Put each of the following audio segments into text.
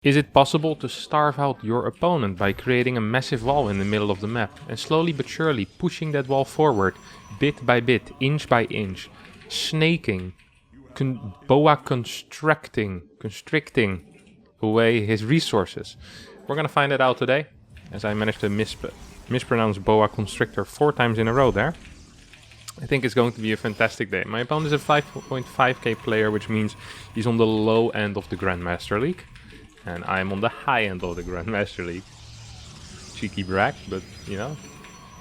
Is it possible to starve out your opponent by creating a massive wall in the middle of the map and slowly but surely pushing that wall forward, bit by bit, inch by inch, snaking, boa constricting away his resources? We're gonna find it out today, as I managed to mispronounce boa constrictor 4 times in a row there. I think it's going to be a fantastic day. My opponent is a 5.5k player, which means he's on the low end of the Grandmaster League. And I'm on the high end of the Grandmaster League. Cheeky brag, but you know,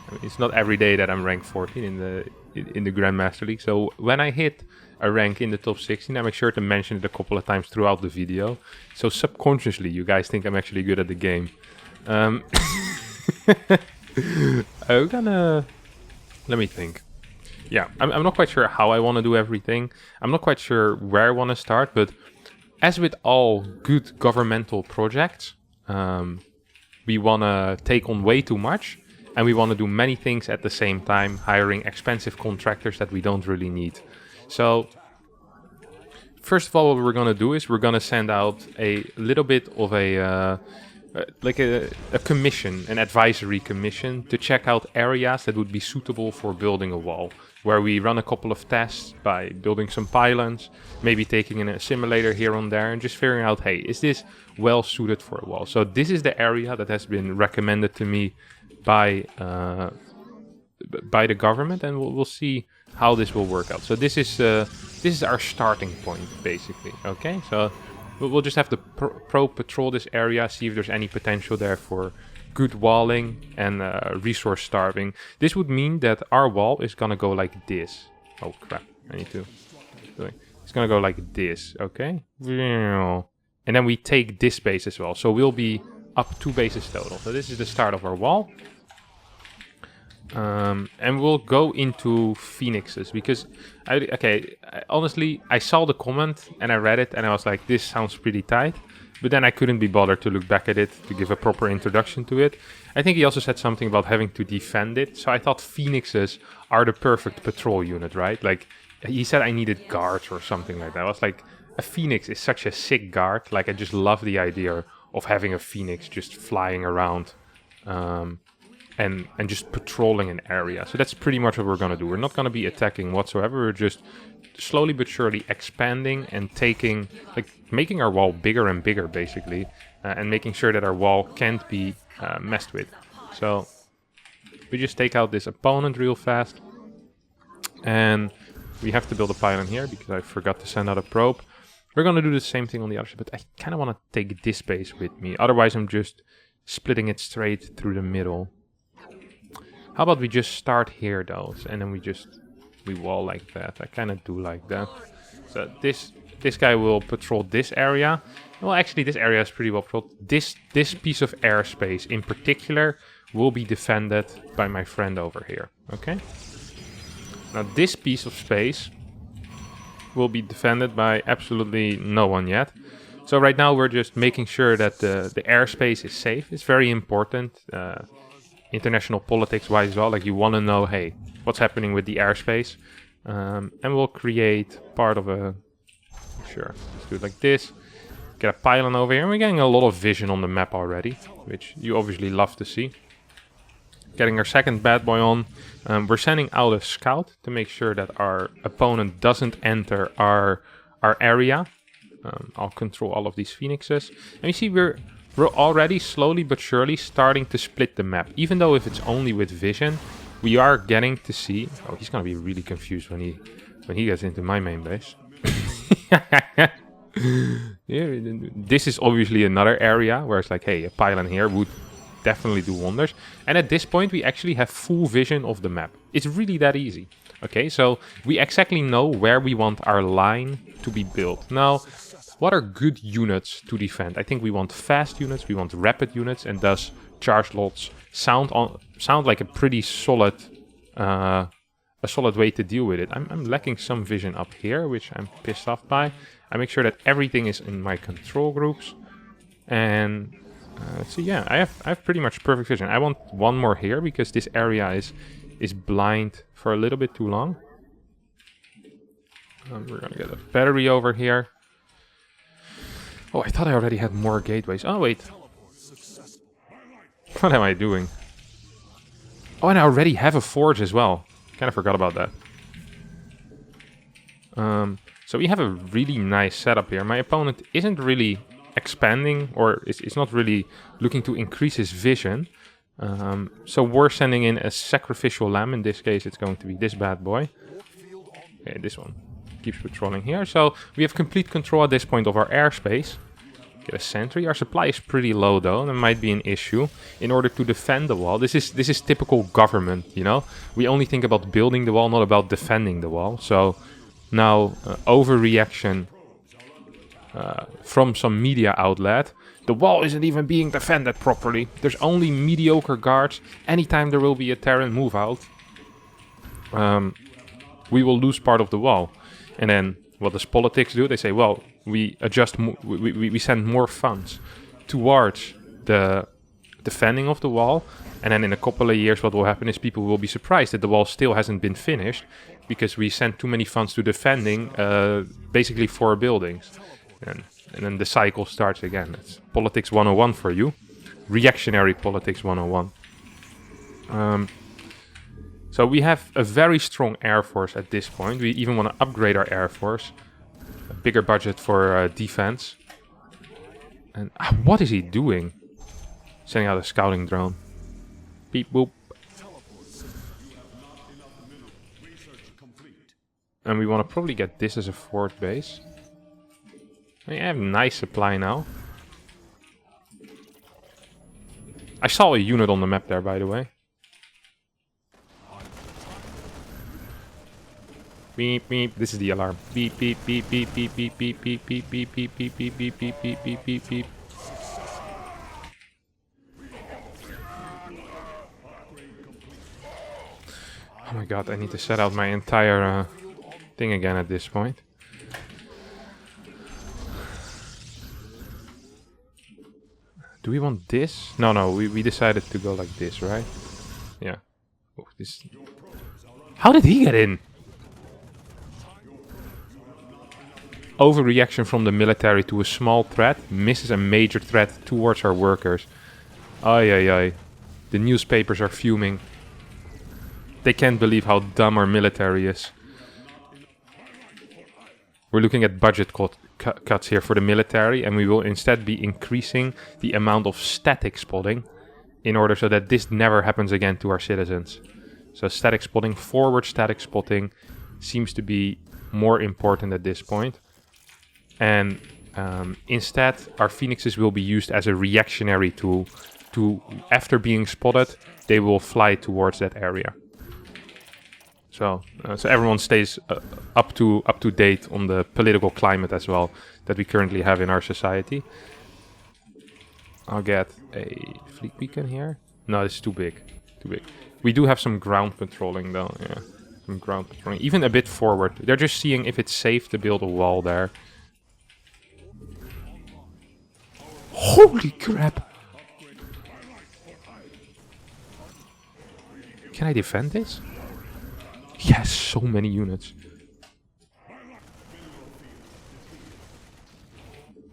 I mean, it's not every day that I'm ranked 14 in the Grandmaster League. So when I hit a rank in the top 16, I make sure to mention it a couple of times throughout the video. So subconsciously, you guys think I'm actually good at the game. I'm gonna... Let me think. Yeah, I'm not quite sure how I want to do everything. I'm not quite sure where I want to start, but as with all good governmental projects, we want to take on way too much, and we want to do many things at the same time, hiring expensive contractors that we don't really need. So, first of all, what we're going to do is we're going to send out a little bit of a commission, an advisory commission, to check out areas that would be suitable for building a wall, where we run a couple of tests by building some pylons, maybe taking in a simulator here and there, and just figuring out, hey, is this well suited for a wall? So this is the area that has been recommended to me by the government, and we'll see how this will work out. So this is our starting point, basically. Okay, so we'll just have to patrol this area, see if there's any potential there for good walling and resource starving. This would mean that our wall is gonna go like this. Oh crap, I need to... It's gonna go like this, okay? And then we take this base as well. So we'll be up 2 bases total. So this is the start of our wall. And we'll go into phoenixes because, honestly, I saw the comment and I read it and I was like, this sounds pretty tight. But then I couldn't be bothered to look back at it to give a proper introduction to it. I think he also said something about having to defend it. So I thought phoenixes are the perfect patrol unit, right? Like, he said I needed guards or something like that. I was like, a phoenix is such a sick guard. Like, I just love the idea of having a phoenix just flying around and just patrolling an area. So that's pretty much what we're going to do. We're not going to be attacking whatsoever. We're just slowly but surely expanding and making our wall bigger and bigger, basically, and making sure that our wall can't be messed with. So we just take out this opponent real fast, and we have to build a pylon here because I forgot to send out a probe. We're going to do the same thing on the other side, but I kind of want to take this base with me. Otherwise, I'm just splitting it straight through the middle. How about we just start here, though, and then we wall like that. I kind of do like that. So this guy will patrol this area. Well, actually, this area is pretty well patrolled. This piece of airspace in particular will be defended by my friend over here. Okay. Now this piece of space will be defended by absolutely no one yet. So right now we're just making sure that the airspace is safe. It's very important. International politics wise as well, like you want to know, hey, what's happening with the airspace, and we'll create part of a, sure, let's do it like this, get a pylon over here, and we're getting a lot of vision on the map already, which you obviously love to see. Getting our second bad boy on, we're sending out a scout to make sure that our opponent doesn't enter our area. I'll control all of these phoenixes, and you see we're already slowly but surely starting to split the map. Even though if it's only with vision, we are getting to see... Oh, he's gonna be really confused when he gets into my main base. Yeah, this is obviously another area where it's like, hey, a pylon here would definitely do wonders. And at this point, we actually have full vision of the map. It's really that easy. Okay, so we exactly know where we want our line to be built. Now, what are good units to defend? I think we want fast units, we want rapid units, and thus charge lots sound like a pretty solid way to deal with it. I'm lacking some vision up here, which I'm pissed off by. I make sure that everything is in my control groups, and so yeah, I have pretty much perfect vision. I want one more here because this area is blind for a little bit too long. We're gonna get a battery over here. Oh, I thought I already had more gateways. Oh, wait. What am I doing? Oh, and I already have a forge as well. Kind of forgot about that. So we have a really nice setup here. My opponent isn't really expanding, or is not really looking to increase his vision. So we're sending in a sacrificial lamb. In this case, it's going to be this bad boy. Okay, this one keeps patrolling here. So we have complete control at this point of our airspace. Get a sentry. Our supply is pretty low though. That might be an issue. In order to defend the wall, this is typical government. You know, we only think about building the wall, not about defending the wall. So now overreaction from some media outlet. The wall isn't even being defended properly. There's only mediocre guards. Anytime there will be a Terran move out, we will lose part of the wall. And then what does politics do? They say, well, we adjust, we send more funds towards the defending of the wall. And then in a couple of years, what will happen is people will be surprised that the wall still hasn't been finished because we sent too many funds to defending basically 4 buildings. And then the cycle starts again. It's politics 101 for you. Reactionary politics 101. So we have a very strong air force at this point. We even want to upgrade our air force. A bigger budget for defense. And what is he doing? Sending out a scouting drone. Beep boop. And we want to probably get this as a fort base. I have nice supply now. I saw a unit on the map there, by the way. Beep beep. This is the alarm. Beep beep beep beep beep beep beep beep beep beep beep beep beep beep beep beep beep beep beep. Oh my god, I need to set out my entire thing again at this point. Do we want this? No, we decided to go like this, right? Yeah. Oh, this. How did he get in? Overreaction from the military to a small threat misses a major threat towards our workers. Ay ay ay. The newspapers are fuming. They can't believe how dumb our military is. We're looking at budget cuts here for the military, and we will instead be increasing the amount of static spotting in order so that this never happens again to our citizens. So static spotting, forward static spotting seems to be more important at this point. And instead, our phoenixes will be used as a reactionary tool to, after being spotted, they will fly towards that area. So everyone stays up to date on the political climate as well that we currently have in our society. I'll get a fleet beacon here. No, it's too big. Too big. We do have some ground patrolling though. Yeah, some ground patrolling. Even a bit forward. They're just seeing if it's safe to build a wall there. Holy crap! Can I defend this? Yes, so many units.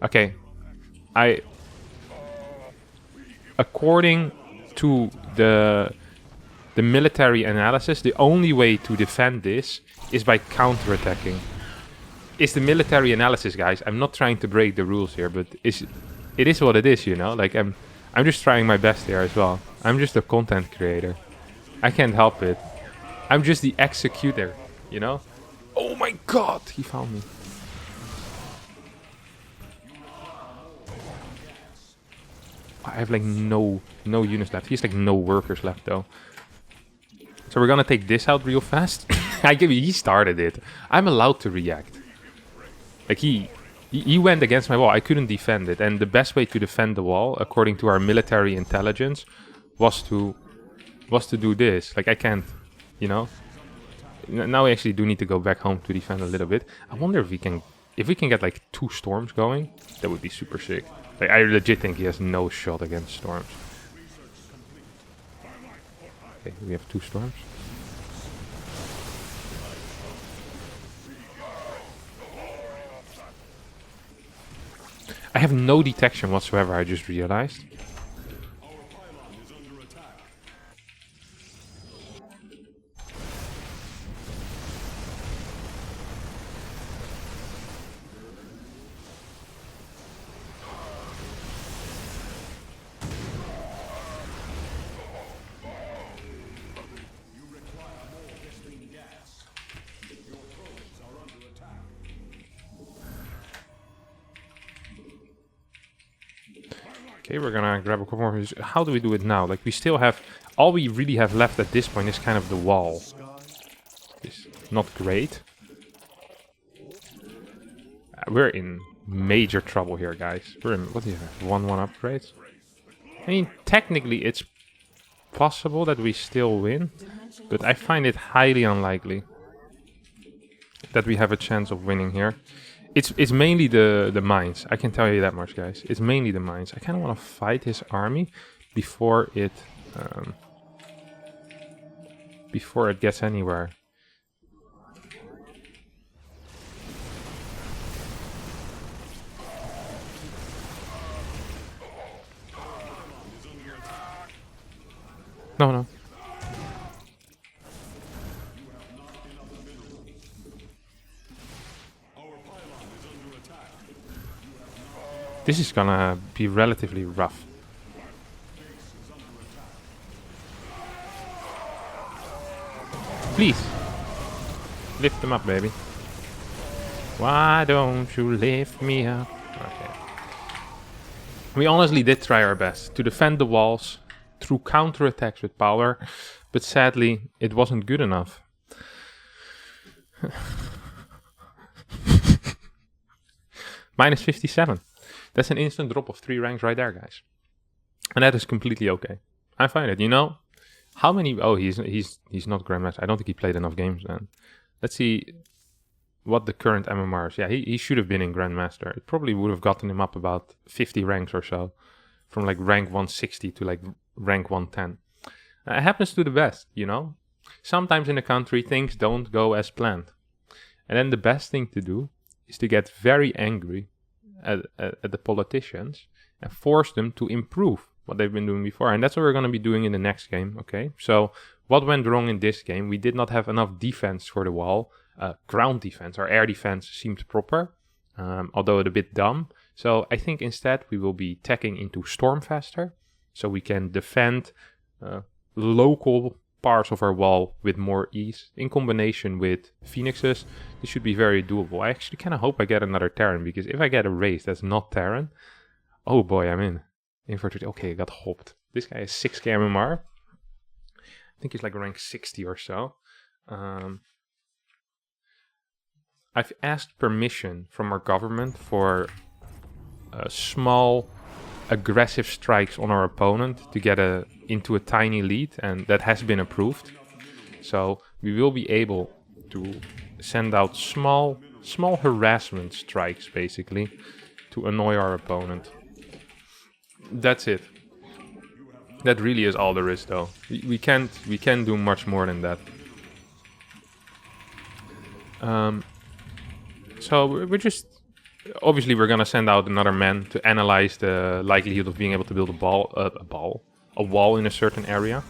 Okay. According to the military analysis, the only way to defend this is by counterattacking. It's the military analysis, guys. I'm not trying to break the rules here, but it is what it is, you know? Like I'm just trying my best here as well. I'm just a content creator. I can't help it. I'm just the executor, you know? Oh my god, he found me. I have like no units left. He has like no workers left though. So we're gonna take this out real fast. He started it. I'm allowed to react. Like he went against my wall. I couldn't defend it. And the best way to defend the wall, according to our military intelligence, was to do this. Like I can't. You know, now we actually do need to go back home to defend a little bit. I wonder if we can get like 2 storms going. That would be super sick. Like I legit think he has no shot against storms. Okay, we have 2 storms. I have no detection whatsoever, I just realized. Okay, we're gonna grab a couple more. How do we do it now? Like, we still have... All we really have left at this point is kind of the wall. It's not great. We're in major trouble here, guys. We're in... What do you have? 1-1 upgrades? I mean, technically it's possible that we still win. But I find it highly unlikely that we have a chance of winning here. It's mainly the mines. I can tell you that much, guys. It's mainly the mines. I kind of want to fight his army before it gets anywhere. No. This is gonna be relatively rough. Please. Lift them up, baby. Why don't you lift me up? Okay. We honestly did try our best to defend the walls through counterattacks with power, but sadly, it wasn't good enough. Minus 57. That's an instant drop of 3 ranks right there, guys. And that is completely okay. I find it, you know? How many... Oh, he's not Grandmaster. I don't think he played enough games then. Let's see what the current MMR is. Yeah, he should have been in Grandmaster. It probably would have gotten him up about 50 ranks or so. From like rank 160 to like rank 110. It happens to the best, you know? Sometimes in a country, things don't go as planned. And then the best thing to do is to get very angry at the politicians and force them to improve what they've been doing before. And that's what we're going to be doing in the next game, okay? So what went wrong in this game? We did not have enough defense for the wall. Ground defense, our air defense seemed proper, although a bit dumb. So I think instead we will be tacking into storm faster, so we can defend local parts of our wall with more ease. In combination with Phoenixes, this should be very doable. I actually kind of hope I get another Terran, because if I get a race that's not Terran, oh boy, I'm in. Okay, I got hopped. This guy is 6k MMR. I think he's like rank 60 or so. I've asked permission from our government for small aggressive strikes on our opponent to get into a tiny lead, and that has been approved. So we will be able to send out small harassment strikes, basically, to annoy our opponent. That's it. That really is all there is, though. We can't do much more than that. So we're just... Obviously, we're gonna send out another man to analyze the likelihood of being able to build a wall in a certain area.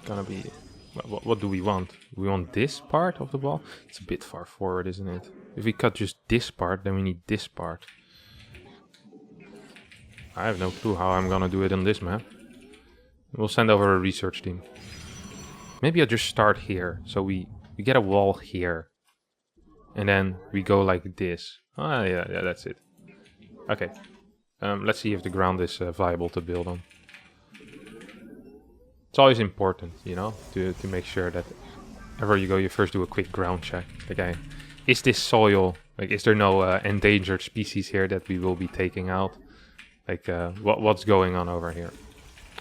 Gonna be... What do we want? We want this part of the wall? It's a bit far forward, isn't it? If we cut just this part, then we need this part. I have no clue how I'm gonna do it on this map. We'll send over a research team. Maybe I'll just start here, so we get a wall here. And then we go like this. Ah, yeah, that's it. Okay. Let's see if the ground is viable to build on. It's always important, you know, to make sure that wherever you go, you first do a quick ground check. Okay, is this soil, like, is there no endangered species here that we will be taking out? Like, what's going on over here?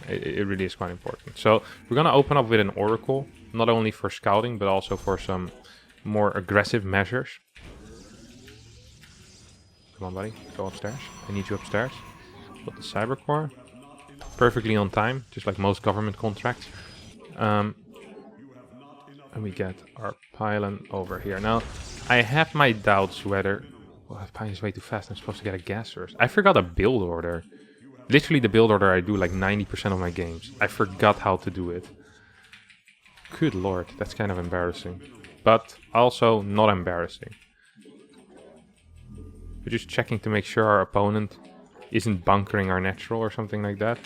It really is quite important. So we're gonna open up with an oracle, not only for scouting, but also for some more aggressive measures. Come on, buddy, go upstairs. I need you upstairs. Got the cyber core. Perfectly on time, just like most government contracts. And we get our pylon over here. Now, I have my doubts whether... Oh, that pine is way too fast. I'm supposed to get a gas source. I forgot a build order. Literally the build order I do like 90% of my games. I forgot how to do it. Good lord, that's kind of embarrassing. But also not embarrassing. We're just checking to make sure our opponent isn't bunkering our natural or something like that.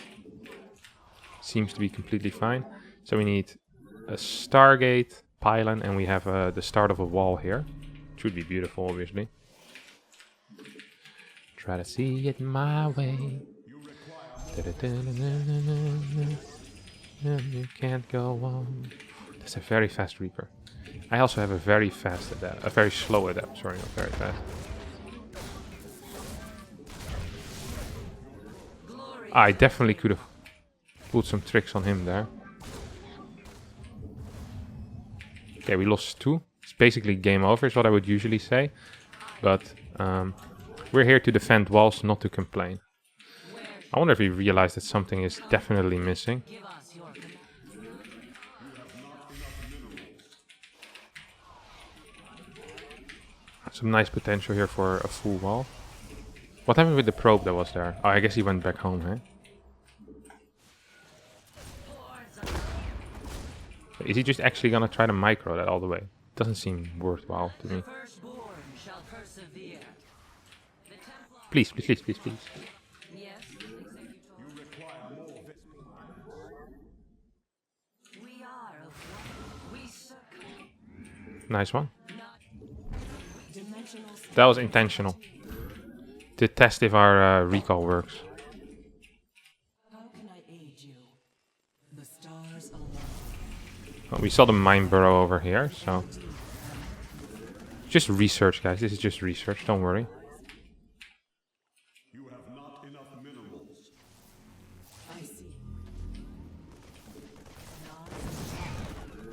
Seems to be completely fine. So we need a Stargate, pylon, and we have the start of a wall here. Which would be beautiful, obviously. Try to see it my way. You can't go on. That's a very fast Reaper. I also have a very fast adapt, a very slow adapt. Sorry, not very fast. I definitely could have put some tricks on him there. Okay, we lost 2. It's basically game over, is what I would usually say. But we're here to defend walls, not to complain. I wonder if he realized that something is definitely missing. Some nice potential here for a full wall. What happened with the probe that was there? Oh, I guess he went back home, eh? Is he just actually gonna try to micro that all the way? Doesn't seem worthwhile to me. Please, please, please, please, please. Nice one. That was intentional. To test if our recall works. Well, we saw the mine burrow over here, so... Just research, guys. This is just research. Don't worry.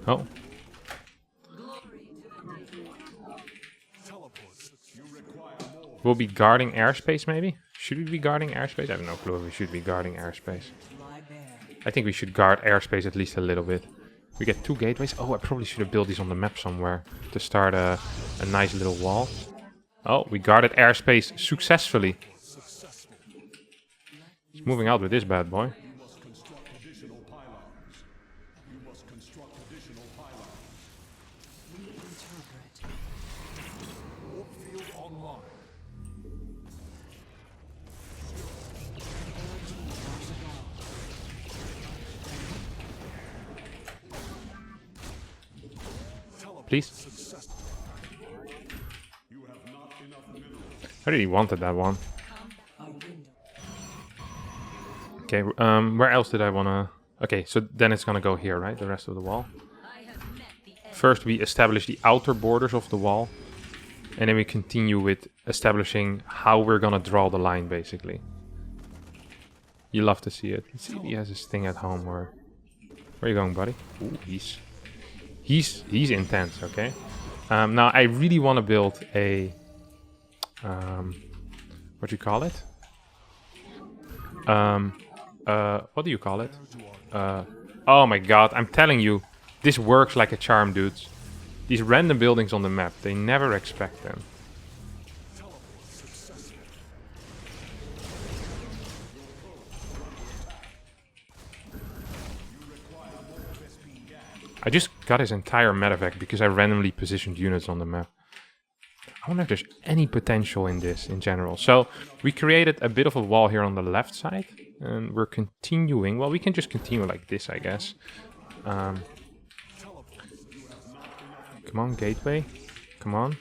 Oh. We'll be guarding airspace, maybe? Should we be guarding airspace? I have no clue if we should be guarding airspace. I think we should guard airspace at least a little bit. We get 2 gateways. Oh, I probably should have built these on the map somewhere to start a nice little wall. Oh, we guarded airspace successfully. He's moving out with this bad boy. Please. I really wanted that one. Okay, where else did I wanna... Okay, so then it's gonna go here, right? The rest of the wall. First we establish the outer borders of the wall. And then we continue with establishing how we're gonna draw the line, basically. You love to see it. Let's see if he has his thing at home, or... Where are you going, buddy? Ooh, He's intense, okay? Now, I really want to build a... what do you call it? What do you call it? Oh my god, I'm telling you. This works like a charm, dudes. These random buildings on the map, they never expect them. I just got his entire medevac because I randomly positioned units on the map. I wonder if there's any potential in this in general. So we created a bit of a wall here on the left side. And we're continuing. Well, we can just continue like this, I guess. Come on, gateway. Come on.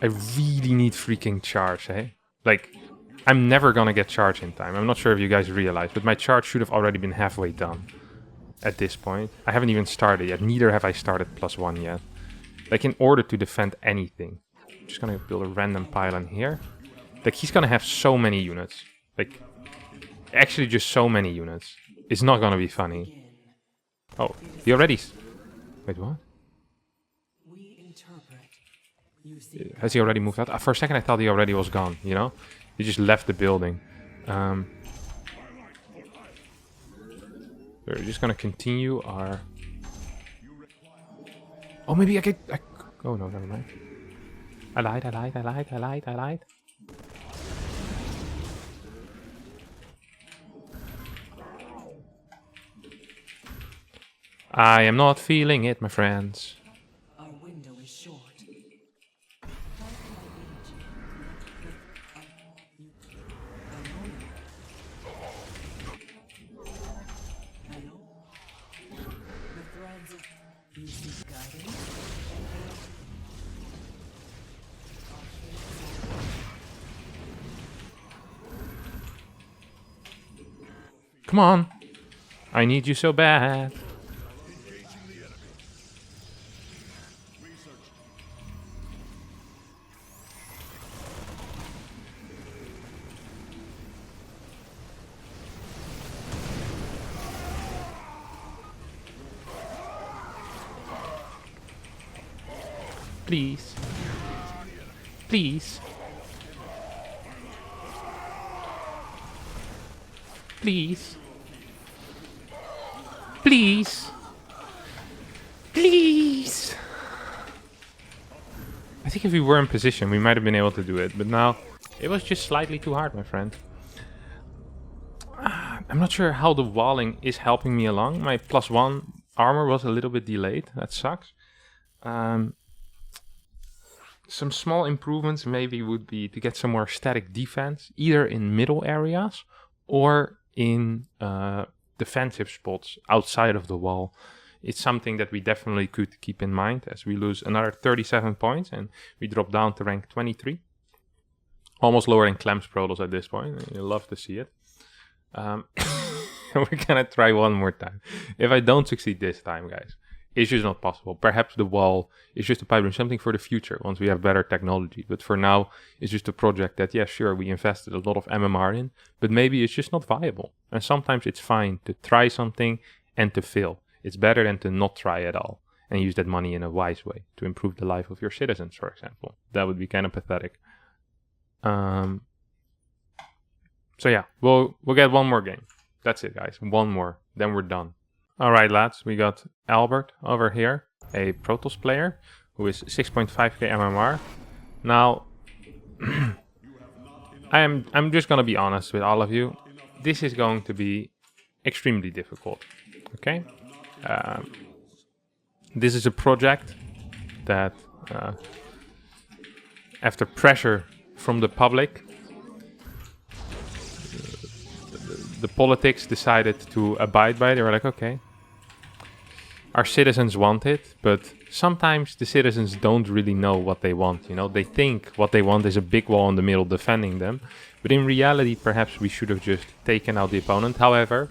I really need freaking charge, eh? Like, I'm never gonna get charge in time. I'm not sure if you guys realize, but my charge should have already been halfway done. At this point. I haven't even started yet. Neither have I started +1 yet. Like, in order to defend anything. I'm just gonna build a random pylon here. Like, he's gonna have so many units. Like, actually just so many units. It's not gonna be funny. Oh, he already... Wait, what? Has he already moved out? For a second I thought he already was gone, you know? He just left the building. We're just gonna continue our... Oh, maybe I could... Oh, no, never mind. I lied, I lied, I lied, I lied, I lied. I am not feeling it, my friends. Our window is short. The threads of you seek guidance. Come on. I need you so bad. Please. Please. Please. Please. Please. I think if we were in position, we might have been able to do it. But now, it was just slightly too hard, my friend. I'm not sure how the walling is helping me along. My +1 armor was a little bit delayed. That sucks. Some small improvements maybe would be to get some more static defense, either in middle areas or in defensive spots outside of the wall. It's something that we definitely could keep in mind as we lose another 37 points and we drop down to rank 23. Almost lower than Clem's Protoss at this point. You love to see it. We're gonna try one more time. If I don't succeed this time, guys, it's just not possible. Perhaps the wall is just a pipe dream, something for the future once we have better technology. But for now, it's just a project that, yeah, sure, we invested a lot of MMR in, but maybe it's just not viable. And sometimes it's fine to try something and to fail. It's better than to not try at all and use that money in a wise way to improve the life of your citizens, for example. That would be kind of pathetic. So yeah, we'll get one more game. That's it, guys. One more, then we're done. All right, lads, we got Albert over here, a Protoss player who is 6.5k MMR. Now, I'm just gonna be honest with all of you. This is going to be extremely difficult. Okay, this is a project that, after pressure from the public, the politics decided to abide by it. They were like, okay, our citizens want it, but sometimes the citizens don't really know what they want, you know? They think what they want is a big wall in the middle defending them, but in reality, perhaps we should have just taken out the opponent. However,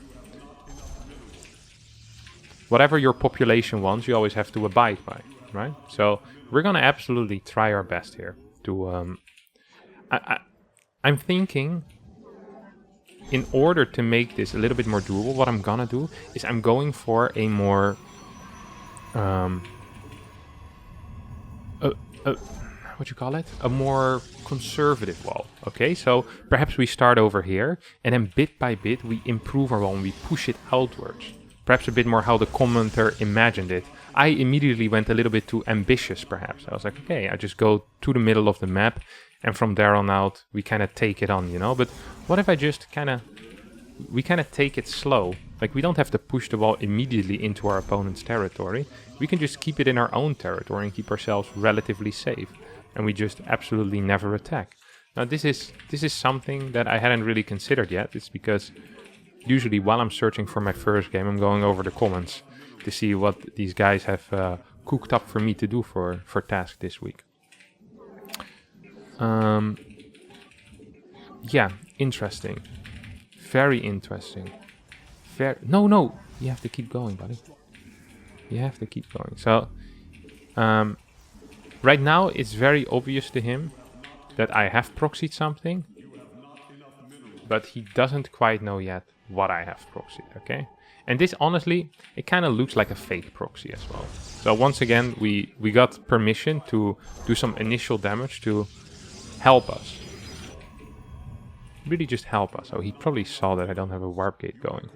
whatever your population wants, you always have to abide by, right? So we're gonna absolutely try our best here to... I'm thinking, in order to make this a little bit more doable, what I'm gonna do is I'm going for a more... what you call it? A more conservative wall, okay? So perhaps we start over here, and then bit by bit we improve our wall and we push it outwards. Perhaps a bit more how the commenter imagined it. I immediately went a little bit too ambitious, perhaps. I was like, okay, I just go to the middle of the map, and from there on out, we kind of take it on, you know? But what if I just we kind of take it slow? Like, we don't have to push the wall immediately into our opponent's territory. We can just keep it in our own territory and keep ourselves relatively safe. And we just absolutely never attack. Now, this is something that I hadn't really considered yet. It's because usually while I'm searching for my first game, I'm going over the comments to see what these guys have cooked up for me to do for task this week. Yeah, interesting. Very interesting. No, you have to keep going, buddy. You have to keep going. So, right now it's very obvious to him that I have proxied something, but he doesn't quite know yet what I have proxied, okay? And this, honestly, it kind of looks like a fake proxy as well. So once again, we got permission to do some initial damage to help us. Really just help us. Oh, he probably saw that I don't have a warp gate going.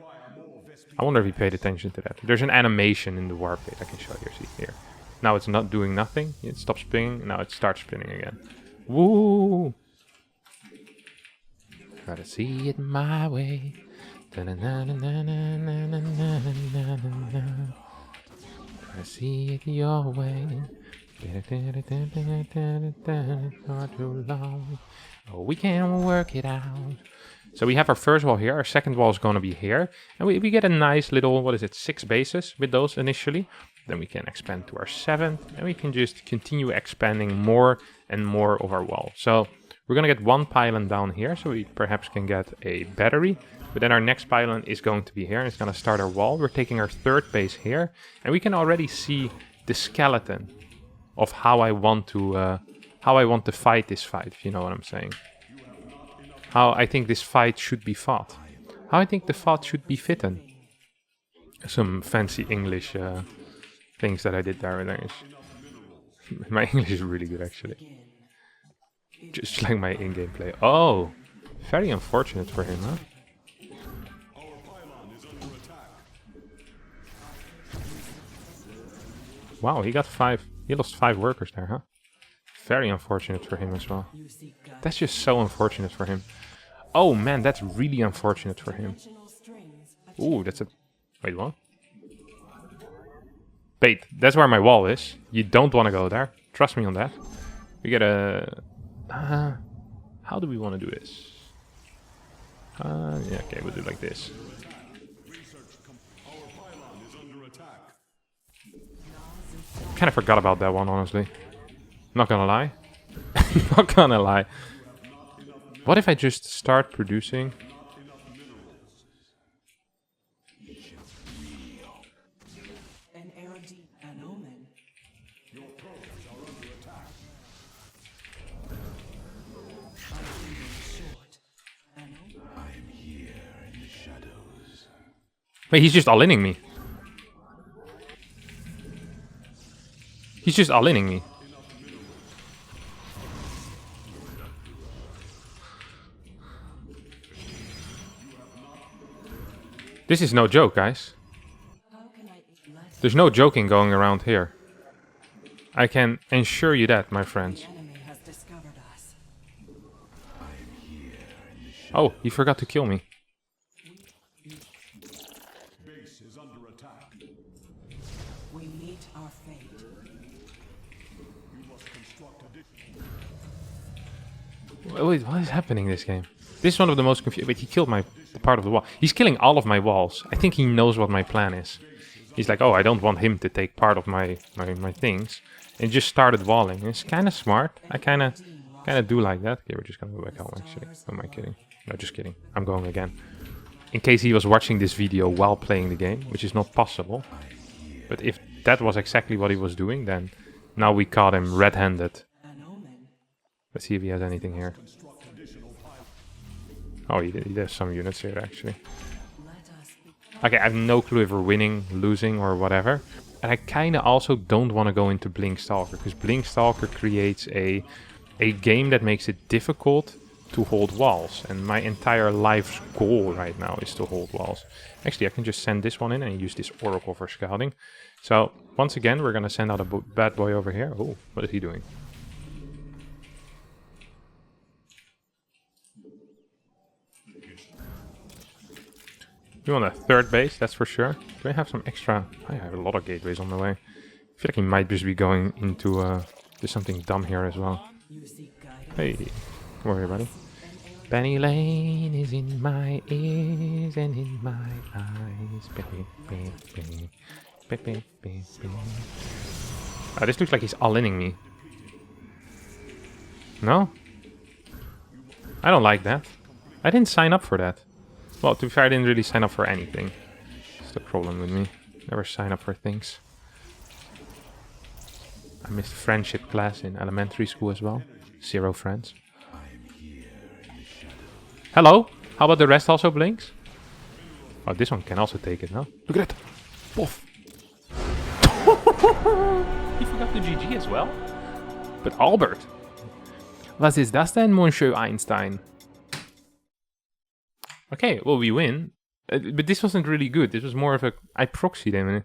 I wonder if he paid attention to that. There's an animation in the warp gate I can show you. See here. Now it's not doing nothing. It stops spinning. Now it starts spinning again. Woo! Gotta see it my way. Gotta see it your way. Not too long. Oh, we can work it out. So we have our first wall here. Our second wall is going to be here. And we get a nice little, what is it, 6 bases with those initially. Then we can expand to our 7th. And we can just continue expanding more and more of our wall. So we're going to get 1 pylon down here. So we perhaps can get a battery. But then our next pylon is going to be here. And it's going to start our wall. We're taking our 3rd base here. And we can already see the skeleton of how I want to fight this fight, if you know what I'm saying. How I think this fight should be fought. How I think the fight should be fitten. Some fancy English things that I did there. My English is really good, actually. Just like my in-game play. Oh, very unfortunate for him, huh? Wow, he got 5. He lost 5 workers there, huh? Very unfortunate for him as well. That's just so unfortunate for him. Oh man, that's really unfortunate for him. Ooh, that's a... Wait, what? Wait, that's where my wall is. You don't want to go there. Trust me on that. We get a... how do we want to do this? Yeah, okay, we'll do it like this. Kind of forgot about that one, honestly. Not gonna lie. Not gonna lie. What if I just start producing? Wait, he's just all-inning me. He's just all-inning me. This is no joke, guys. There's no joking going around here. I can assure you that, my friends. Oh, he forgot to kill me. Wait, what is happening this game? This is one of the most confusing... Wait, he killed the part of the wall. He's killing all of my walls. I think he knows what my plan is. He's like, oh, I don't want him to take part of my things. And just started walling. It's kind of smart. I kind of do like that. Okay, we're just going to go back home, actually. Who am I kidding? No, just kidding. I'm going again. In case he was watching this video while playing the game, which is not possible. But if that was exactly what he was doing, then now we caught him red-handed. Let's see if he has anything here. Oh, he has some units here, actually. Okay, I have no clue if we're winning, losing, or whatever. And I kind of also don't want to go into Blink Stalker, because Blink Stalker creates a game that makes it difficult to hold walls. And my entire life's goal right now is to hold walls. Actually, I can just send this one in and use this Oracle for scouting. So, once again, we're going to send out a bad boy over here. Oh, what is he doing? We want a 3rd base, that's for sure. Do I have some extra... I have a lot of gateways on the way. I feel like he might just be going into something dumb here as well. Hey, come over here, buddy. Penny Lane is in my ears and in my eyes. This looks like he's all-inning me. No? I don't like that. I didn't sign up for that. Well, to be fair, I didn't really sign up for anything. That's the problem with me. Never sign up for things. I missed friendship class in elementary school as well. 0 friends. Hello? How about the rest also blinks? Oh, this one can also take it, no? Look at that! Poff! He forgot the GG as well? But Albert! Was ist das denn, Monsieur Einstein? Okay, well, we win. But this wasn't really good. This was more of a... I proxied him. And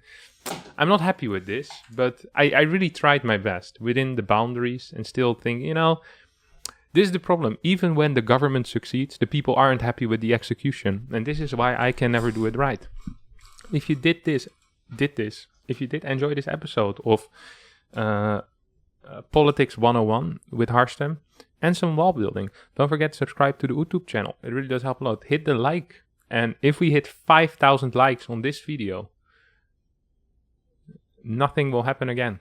I'm not happy with this, but I really tried my best within the boundaries and still think, this is the problem. Even when the government succeeds, the people aren't happy with the execution. And this is why I can never do it right. If you did if you did enjoy this episode of Politics 101 with Harstem and some wall building, don't forget to subscribe to the YouTube channel. It really does help a lot. Hit the like. And if we hit 5,000 likes on this video, nothing will happen again.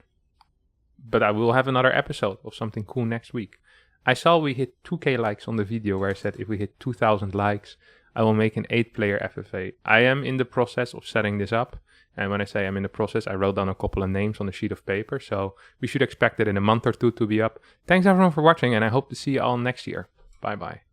But I will have another episode of something cool next week. I saw we hit 2k likes on the video where I said if we hit 2,000 likes, I will make an 8-player FFA. I am in the process of setting this up. And when I say I'm in the process, I wrote down a couple of names on a sheet of paper. So we should expect it in a month or two to be up. Thanks everyone for watching, and I hope to see you all next year. Bye bye.